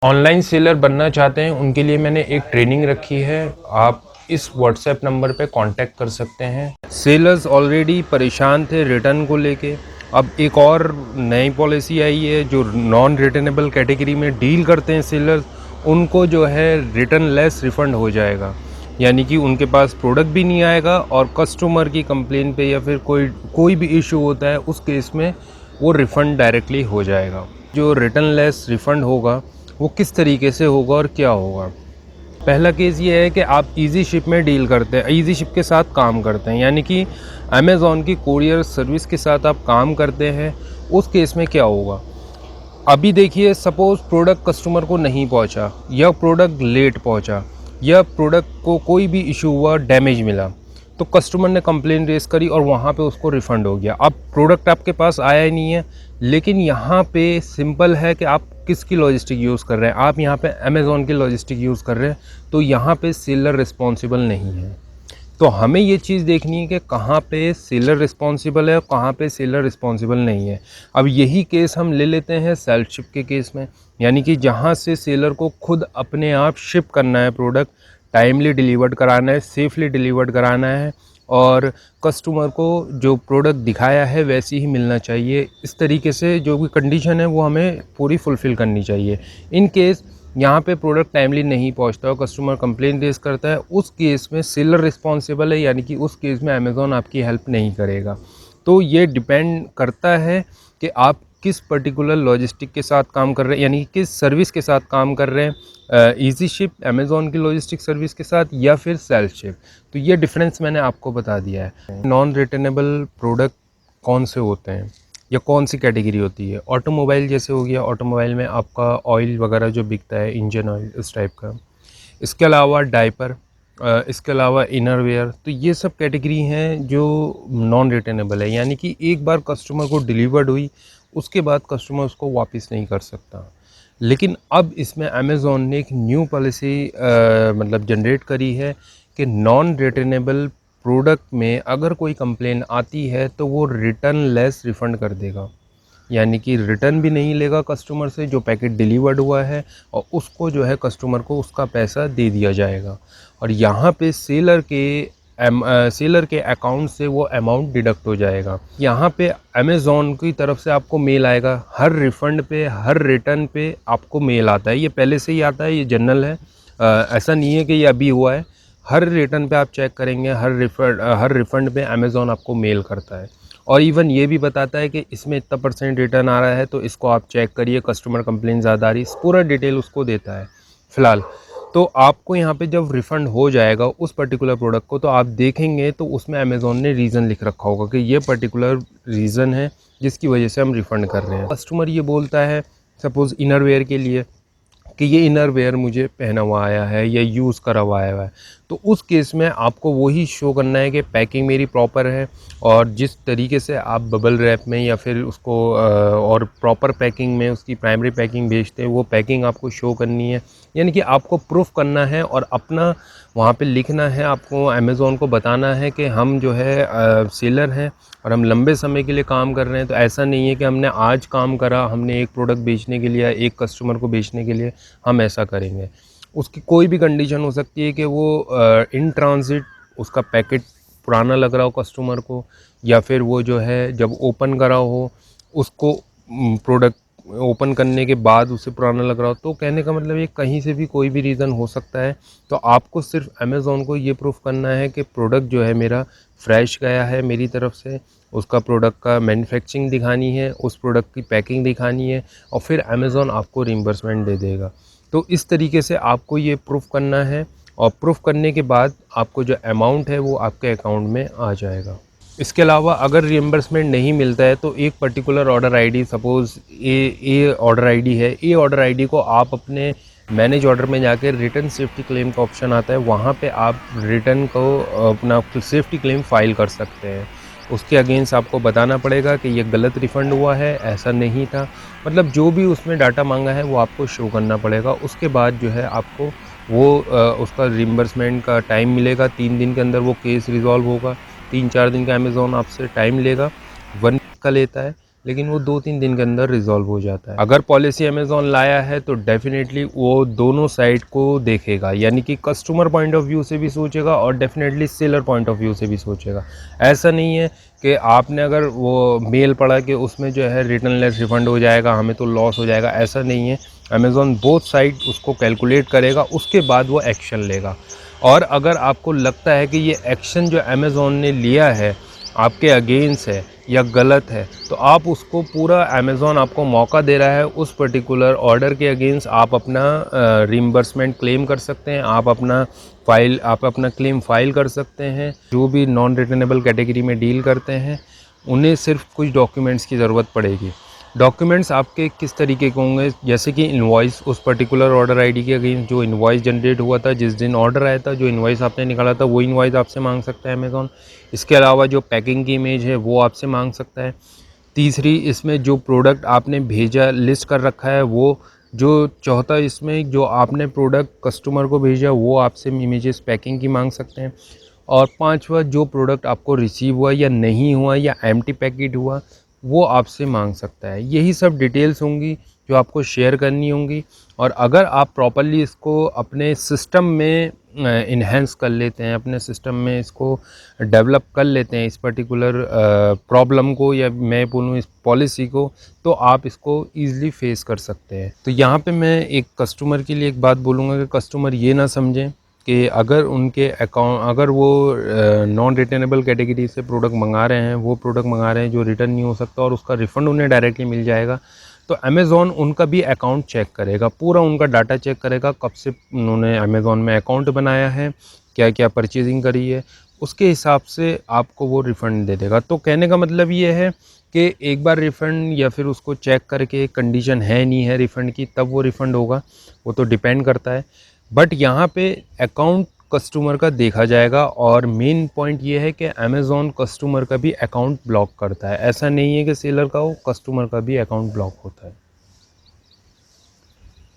Online seller बनना चाहते हैं उनके लिए मैंने एक ट्रेनिंग रखी है। आप इस व्हाट्सएप नंबर पे कांटेक्ट कर सकते हैं। सेलर्स ऑलरेडी परेशान थे रिटर्न को लेके। अब एक और नई पॉलिसी आई है जो नॉन रिटर्नेबल कैटेगरी में डील करते हैं सेलर्स, उनको जो है रिटर्न लेस रिफ़ंड हो जाएगा। यानी कि उनके पास प्रोडक्ट भी नहीं आएगा और कस्टमर की कंप्लेन पे या फिर कोई भी इशू होता है उस केस में वो रिफ़ंड डायरेक्टली हो जाएगा। जो रिटर्न लेस रिफ़ंड होगा वो किस तरीके से होगा और क्या होगा। पहला केस ये है कि आप ईजी शिप में डील करते हैं, ईजी शिप के साथ काम करते हैं, यानी कि अमेज़ॉन की कोरियर सर्विस के साथ आप काम करते हैं। उस केस में क्या होगा, अभी देखिए सपोज़ प्रोडक्ट कस्टमर को नहीं पहुंचा या प्रोडक्ट लेट पहुंचा या प्रोडक्ट को कोई भी इशू हुआ, डैमेज मिला, तो कस्टमर ने कंप्लेन रेस करी और वहाँ पे उसको रिफ़ंड हो गया। अब प्रोडक्ट आपके पास आया ही नहीं है, लेकिन यहाँ पे सिंपल है कि आप किसकी लॉजिस्टिक यूज़ कर रहे हैं। आप यहाँ पे अमेज़ॉन की लॉजिस्टिक यूज़ कर रहे हैं, तो यहाँ पे सेलर रिस्पॉन्सिबल नहीं है। तो हमें ये चीज़ देखनी है कि कहाँ पे सेलर रिस्पॉन्सिबल है और कहाँ पे सेलर रिस्पॉन्सिबल नहीं है। अब यही केस हम ले लेते हैं सेल्फ शिप के केस में, यानी कि जहाँ से सेलर को खुद अपने आप शिप करना है, प्रोडक्ट टाइमली डिलीवर्ड कराना है, सेफली डिलीवर्ड कराना है और कस्टमर को जो प्रोडक्ट दिखाया है वैसे ही मिलना चाहिए। इस तरीके से जो भी कंडीशन है वो हमें पूरी फुलफ़िल करनी चाहिए। इन केस यहाँ पे प्रोडक्ट टाइमली नहीं पहुँचता और कस्टमर कंप्लेन रेज़ करता है, उस केस में सेलर रिस्पॉन्सिबल है, यानी कि उस केस में अमेज़ॉन आपकी हेल्प नहीं करेगा। तो ये डिपेंड करता है कि आप किस पर्टिकुलर लॉजिस्टिक के साथ काम कर रहे हैं, यानी कि किस सर्विस के साथ काम कर रहे हैं, ईजी शिप अमेज़ॉन की लॉजिस्टिक सर्विस के साथ या फिर सेल्फ शिप। तो ये डिफरेंस मैंने आपको बता दिया है। नॉन रिटर्नेबल प्रोडक्ट कौन से होते हैं या कौन सी कैटेगरी होती है। ऑटोमोबाइल जैसे हो गया, ऑटोमोबाइल में आपका ऑयल वगैरह जो बिकता है, इंजन ऑयल इस टाइप का। इसके अलावा डायपर, इसके अलावा इनरवेयर, तो ये सब कैटेगरी हैं जो नॉन रिटर्नेबल है, यानी कि एक बार कस्टमर को डिलीवर्ड हुई उसके बाद कस्टमर उसको वापस नहीं कर सकता। लेकिन अब इसमें अमेज़ॉन ने एक न्यू पॉलिसी मतलब जनरेट करी है कि नॉन रिटर्नेबल प्रोडक्ट में अगर कोई कंप्लेन आती है तो वो रिटर्न लेस रिफ़ंड कर देगा। यानी कि रिटर्न भी नहीं लेगा कस्टमर से जो पैकेट डिलीवर्ड हुआ है और उसको जो है कस्टमर को उसका पैसा दे दिया जाएगा। और यहाँ पे सेलर के अकाउंट से वो अमाउंट डिडक्ट हो जाएगा। यहाँ पे अमेज़ॉन की तरफ से आपको मेल आएगा, हर रिफ़ंड पे, हर रिटर्न पे आपको मेल आता है। ये पहले से ही आता है, ये जनरल है, ऐसा नहीं है कि ये अभी हुआ है। हर रिटर्न पे आप चेक करेंगे, हर रिफ़ंड पे अमेज़ॉन आपको मेल करता है और इवन ये भी बताता है कि इसमें इतना % रिटर्न आ रहा है, तो इसको आप चेक करिए, कस्टमर कंप्लेन ज़्यादा आ रही है, पूरा डिटेल उसको देता है फ़िलहाल। तो आपको यहाँ पे जब रिफ़ंड हो जाएगा उस पर्टिकुलर प्रोडक्ट को, तो आप देखेंगे तो उसमें अमेज़ॉन ने रीज़न लिख रखा होगा कि ये पर्टिकुलर रीज़न है जिसकी वजह से हम रिफ़ंड कर रहे हैं। कस्टमर ये बोलता है सपोज़ इनरवेयर के लिए कि ये इनरवेयर मुझे पहना हुआ आया है या यूज़ करा हुआ आया है, तो उस केस में आपको वही शो करना है कि पैकिंग मेरी प्रॉपर है और जिस तरीके से आप बबल रैप में या फिर उसको और प्रॉपर पैकिंग में उसकी प्राइमरी पैकिंग भेजते हैं, वो पैकिंग आपको शो करनी है। यानी कि आपको प्रूफ करना है और अपना वहाँ पे लिखना है, आपको अमेज़ॉन को बताना है कि हम जो है सेलर हैं और हम लंबे समय के लिए काम कर रहे हैं। तो ऐसा नहीं है कि हमने आज काम करा, हमने एक प्रोडक्ट बेचने के लिए, एक कस्टमर को बेचने के लिए हम ऐसा करेंगे। उसकी कोई भी कंडीशन हो सकती है कि वो इन ट्रांज़िट उसका पैकेट पुराना लग रहा हो कस्टमर को, या फिर वो जो है जब ओपन करा हो उसको प्रोडक्ट ओपन करने के बाद उसे पुराना लग रहा हो। तो कहने का मतलब ये कहीं से भी कोई भी रीज़न हो सकता है। तो आपको सिर्फ अमेज़ॉन को ये प्रूफ करना है कि प्रोडक्ट जो है मेरा फ्रेश गया है मेरी तरफ से, उसका प्रोडक्ट का मैन्युफैक्चरिंग दिखानी है, उस प्रोडक्ट की पैकिंग दिखानी है और फिर अमेज़ॉन आपको रिम्बर्समेंट दे देगा। तो इस तरीके से आपको ये प्रूफ करना है और प्रूफ करने के बाद आपको जो अमाउंट है वो आपके अकाउंट में आ जाएगा। इसके अलावा अगर रिइंबर्समेंट नहीं मिलता है तो एक पर्टिकुलर ऑर्डर आईडी, सपोज़ ए ऑर्डर आईडी है, ए ऑर्डर आईडी को आप अपने मैनेज ऑर्डर में जाकर रिटर्न सेफ्टी क्लेम का ऑप्शन आता है, वहाँ पे आप रिटर्न को अपना सेफ्टी क्लेम फ़ाइल कर सकते हैं। उसके अगेंस्ट आपको बताना पड़ेगा कि ये गलत रिफ़ंड हुआ है, ऐसा नहीं था, मतलब जो भी उसमें डाटा मांगा है वो आपको शो करना पड़ेगा। उसके बाद जो है आपको वो उसका रिइंबर्समेंट का टाइम मिलेगा, 3 दिन के अंदर वो केस रिज़ॉल्व होगा। 3-4 दिन का अमेज़ॉन आपसे टाइम लेगा, 1 वीक का लेता है। लेकिन वो 2-3 दिन के अंदर रिजॉल्व हो जाता है। अगर पॉलिसी अमेज़ॉन लाया है तो डेफिनेटली वो दोनों साइड को देखेगा, यानी कि कस्टमर पॉइंट ऑफ व्यू से भी सोचेगा और definitely seller point of view से भी सोचेगा। ऐसा नहीं है कि आपने अगर वो मेल पढ़ा कि उसमें जो है रिटर्न लेस रिफ़ंड हो जाएगा, हमें तो लॉस हो जाएगा, ऐसा नहीं है। अमेज़ॉन बोथ साइड उसको कैलकुलेट करेगा, उसके बाद वो एक्शन लेगा। और अगर आपको लगता है कि ये एक्शन जो अमेज़ॉन ने लिया है आपके अगेंस्ट है या गलत है, तो आप उसको पूरा अमेज़ॉन आपको मौका दे रहा है, उस पर्टिकुलर ऑर्डर के अगेंस्ट आप अपना रिम्बर्समेंट क्लेम कर सकते हैं, आप अपना क्लेम फाइल कर सकते हैं। जो भी नॉन रिटर्नेबल कैटेगरी में डील करते हैं उन्हें सिर्फ कुछ डॉक्यूमेंट्स की ज़रूरत पड़ेगी। डॉक्यूमेंट्स आपके किस तरीके के होंगे, जैसे कि इनवॉइस, उस पर्टिकुलर ऑर्डर आईडी के अगेंस्ट जो इनवॉइस जनरेट हुआ था, जिस दिन ऑर्डर आया था, जो इनवॉइस आपने निकाला था, वो इनवॉइस आपसे मांग सकता है अमेज़ॉन। इसके अलावा जो पैकिंग की इमेज है वो आपसे मांग सकता है। तीसरी, इसमें जो प्रोडक्ट आपने भेजा लिस्ट कर रखा है वो, जो चौथा, इसमें जो आपने प्रोडक्ट कस्टमर को भेजा वो आपसे इमेजेस पैकिंग की मांग सकते हैं। और पांचवा, जो प्रोडक्ट आपको रिसीव हुआ या नहीं हुआ या एम्प्टी पैकेट हुआ वो आपसे मांग सकता है। यही सब डिटेल्स होंगी जो आपको शेयर करनी होंगी। और अगर आप प्रॉपर्ली इसको अपने सिस्टम में इन्हेंस कर लेते हैं, अपने सिस्टम में इसको डेवलप कर लेते हैं, इस पर्टिकुलर प्रॉब्लम को, या मैं बोलूँ इस पॉलिसी को, तो आप इसको ईज़िली फेस कर सकते हैं। तो यहाँ पे मैं एक कस्टमर के लिए एक बात बोलूँगा कि कस्टमर ये ना समझें कि अगर वो नॉन रिटर्नेबल कैटेगरी से प्रोडक्ट मंगा रहे हैं, वो प्रोडक्ट मंगा रहे हैं जो रिटर्न नहीं हो सकता और उसका रिफ़ंड उन्हें डायरेक्टली मिल जाएगा, तो अमेज़ॉन उनका भी अकाउंट चेक करेगा, पूरा उनका डाटा चेक करेगा, कब से उन्होंने अमेज़ॉन में अकाउंट बनाया है, क्या क्या परचेजिंग करी है, उसके हिसाब से आपको वो रिफ़ंड दे देगा। तो कहने का मतलब ये है कि एक बार रिफ़ंड, या फिर उसको चेक करके कंडीशन है नहीं है रिफ़ंड की, तब वो रिफ़ंड होगा, वो तो डिपेंड करता है। बट यहाँ पे अकाउंट कस्टमर का देखा जाएगा। और मेन पॉइंट ये है कि अमेज़ॉन कस्टमर का भी अकाउंट ब्लॉक करता है। ऐसा नहीं है कि सेलर का हो, कस्टमर का भी अकाउंट ब्लॉक होता है।